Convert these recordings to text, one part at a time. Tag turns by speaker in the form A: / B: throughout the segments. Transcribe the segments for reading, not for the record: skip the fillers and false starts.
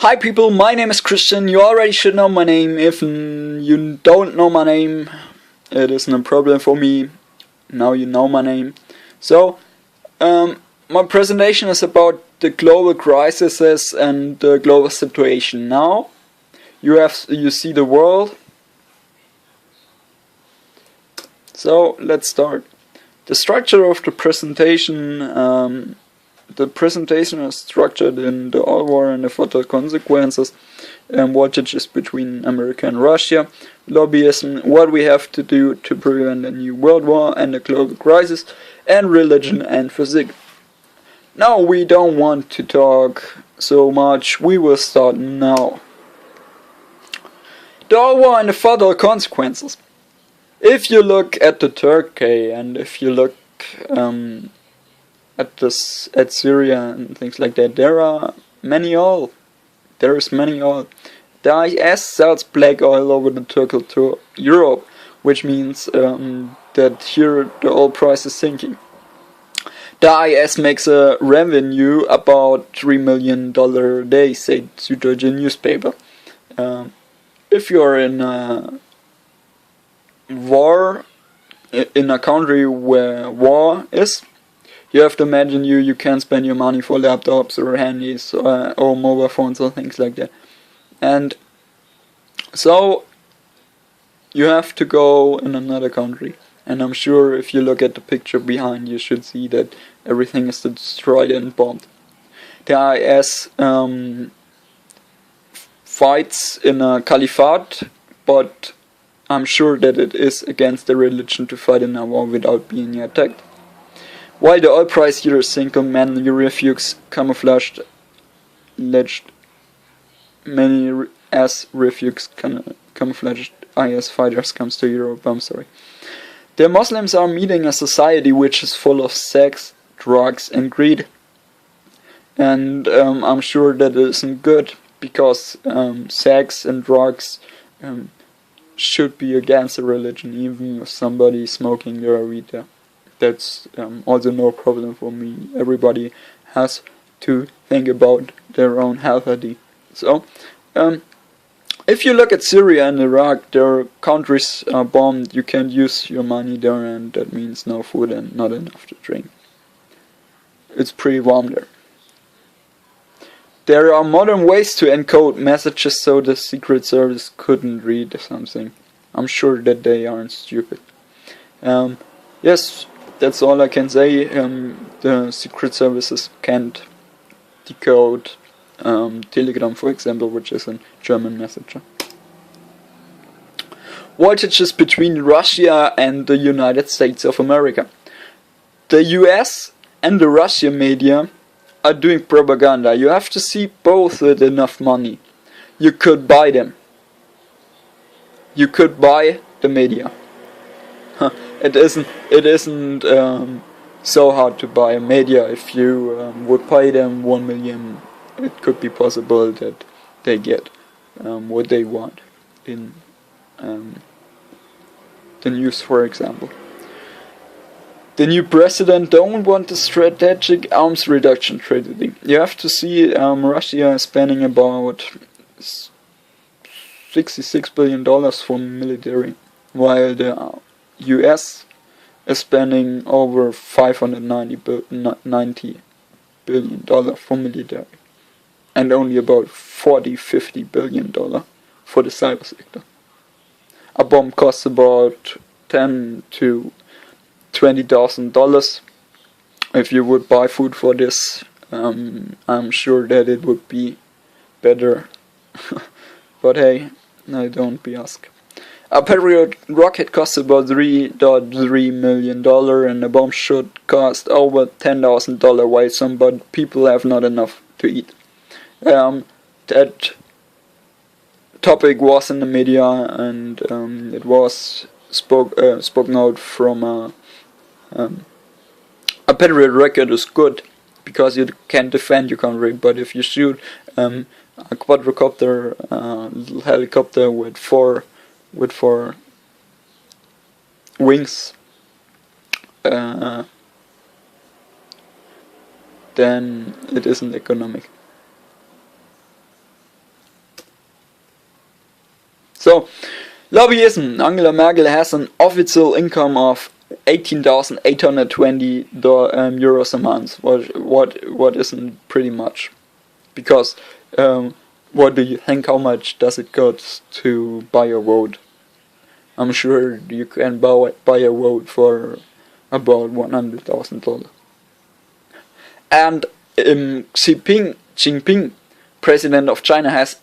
A: Hi people, my name is Christian. You already should know my name. If you don't know my name, it isn't a problem for me. Now you know my name. So, my presentation is about the global crises and the global situation. Now, you see the world. So, let's start. The structure of the presentation. The presentation is structured in the oil war and the fatal consequences, voltages between America and Russia, lobbyism, what we have to do to prevent a new world war and a global crisis, and religion and physics. Now we don't want to talk so much, we will start now. The oil war and the fatal consequences. If you look at the Turkey and if you look at Syria and things like that, there is many oil. The IS sells black oil over the Turkey to Europe, which means that here the oil price is sinking. The IS makes a revenue about $3 million a day, say Süddeutsche newspaper. If you're in a war, in a country where war is, you have to imagine you can't spend your money for laptops or handies or mobile phones or things like that. And so you have to go in another country. And I'm sure if you look at the picture behind, you should see that everything is destroyed and bombed. The IS fights in a caliphate, but I'm sure that it is against the religion to fight in a war without being attacked. While the oil price here is sinking, many refugees camouflaged many as refugees camouflaged IS fighters comes to Europe. The Muslims are meeting a society which is full of sex, drugs and greed. And I'm sure that it isn't good, because sex and drugs should be against the religion, even if somebody is smoking their weed there. That's also no problem for me. Everybody has to think about their own health. So, if you look at Syria and Iraq, their countries are bombed. You can't use your money there, and that means no food and not enough to drink. It's pretty warm there. There are modern ways to encode messages so the Secret Service couldn't read something. I'm sure that they aren't stupid. Yes. That's all I can say. The secret services can't decode Telegram, for example, which is a German messenger. Voltages between Russia and the United States of America. The US and the Russian media are doing propaganda. You have to see both with enough money. You could buy them. You could buy the media. It isn't so hard to buy a media. If you would pay them 1 million, it could be possible that they get what they want in the news, for example. The new president don't want a strategic arms reduction treaty. You have to see Russia is spending about $66 billion for military, while the US is spending over $590 billion for military, and only about $50 billion for the cyber sector. A bomb costs about $10,000 to $20,000. If you would buy food for this, I'm sure that it would be better. But hey, I don't be asked. A Patriot rocket costs about $3.3 million, and a bomb should cost over $10,000, while some people have not enough to eat. That topic was in the media, and it was spoken out from a Patriot rocket is good because you can defend your country, but if you shoot a quadrocopter, little helicopter with four wings, then it isn't economic. So, lobbyism. Angela Merkel has an official income of 18,820 euros a month. What isn't pretty much, because what do you think? How much does it cost to buy a vote? I'm sure you can buy a vote for about $100,000. And Xi Jinping, president of China, has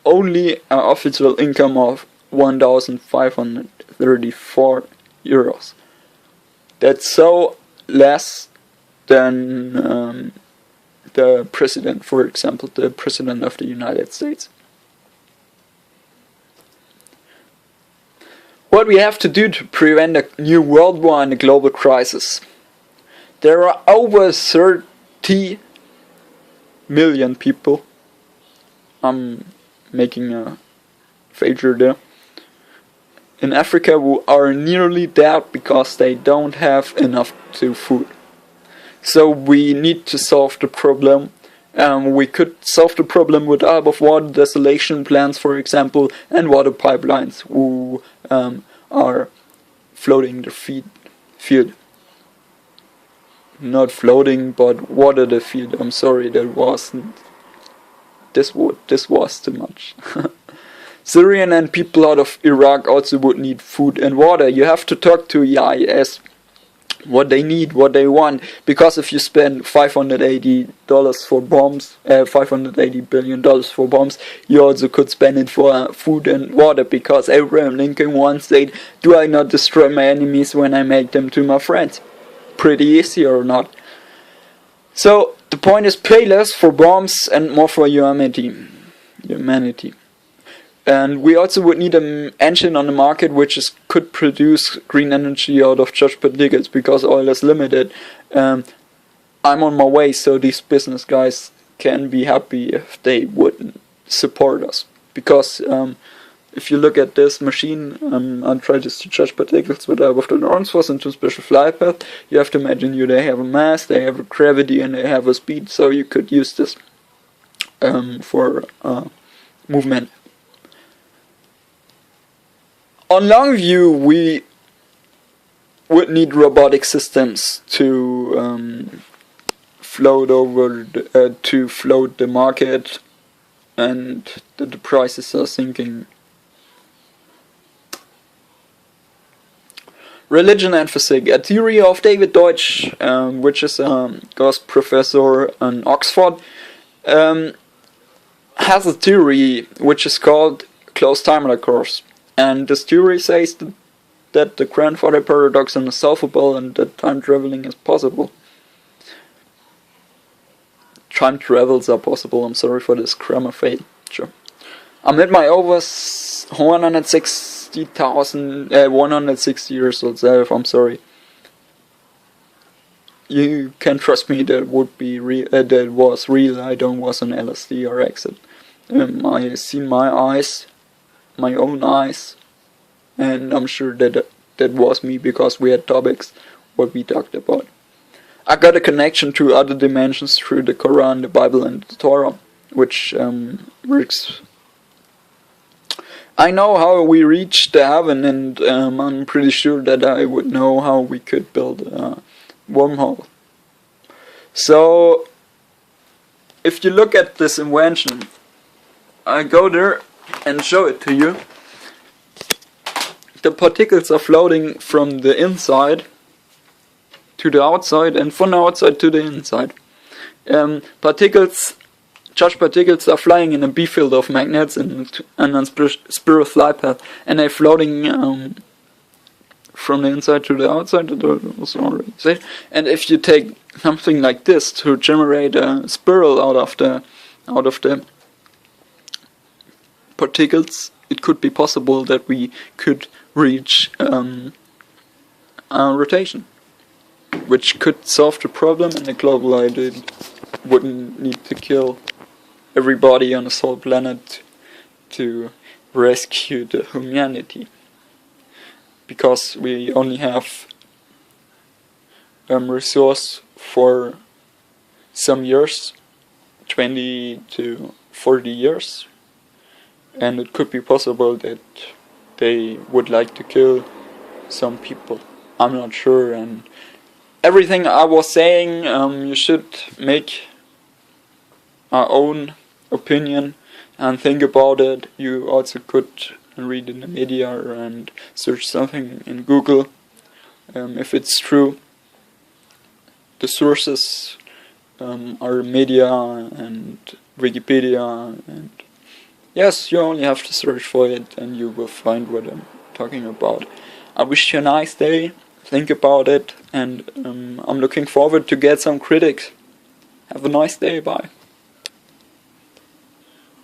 A: only an official income of 1,534 euros. That's so less than the president, for example, the president of the United States. What we have to do to prevent a new world war and a global crisis. There are over 30 million people. I'm making a failure there. In Africa, who are nearly dead because they don't have enough food. So we need to solve the problem. We could solve the problem with help of water desalination plants, for example, and water pipelines who are floating the field. Not floating, but water the field. I'm sorry, that wasn't. This was too much. Syrian and people out of Iraq also would need food and water. You have to talk to EIS what they need, what they want, because if you spend $580 for bombs, $580 billion for bombs, you also could spend it for food and water, because Abraham Lincoln once said, do I not destroy my enemies when I make them to my friends? Pretty easy or not? So the point is, pay less for bombs and more for humanity. And we also would need an engine on the market which could produce green energy out of just particles, because oil is limited. I'm on my way, so these business guys can be happy if they would support us. Because if you look at this machine, I tried to charge particles with the Lorentz force into special flight path. You have to imagine they have a mass, they have a gravity, and they have a speed, so you could use this for movement. On long view, we would need robotic systems to float the market, and the prices are sinking. Religion and physics. A theory of David Deutsch, which is a ghost professor in Oxford, has a theory which is called closed timer course. And this theory says that the grandfather paradox is solvable and that time traveling is possible. Time travels are possible. I'm sorry for this grammar fail. Sure. I'm at my over 160 years old self. I'm sorry. You can trust me. That would be real. That was real. I don't was an LSD or exit. I see my eyes. My own eyes, and I'm sure that was me, because we had topics what we talked about. I got a connection to other dimensions through the Quran, the Bible, and the Torah, which works. I know how we reach the heaven, and I'm pretty sure that I would know how we could build a wormhole. So, if you look at this invention, I go there and show it to you. The particles are floating from the inside to the outside, and from the outside to the inside. Charged particles are flying in a B field of magnets and a spiral flight path, and they're floating from the inside to the outside. That was already said. And if you take something like this to generate a spiral out of the particles, it could be possible that we could reach rotation, which could solve the problem, and the global idea wouldn't need to kill everybody on the whole planet to rescue the humanity, because we only have resource for some years, 20 to 40 years. and it could be possible that they would like to kill some people. I'm not sure, and everything I was saying, you should make our own opinion and think about it. You also could read in the media and search something in Google if it's true. The sources are media and Wikipedia, and yes, you only have to search for it and you will find what I'm talking about. I wish you a nice day, think about it, and I'm looking forward to get some critics. Have a nice day, bye.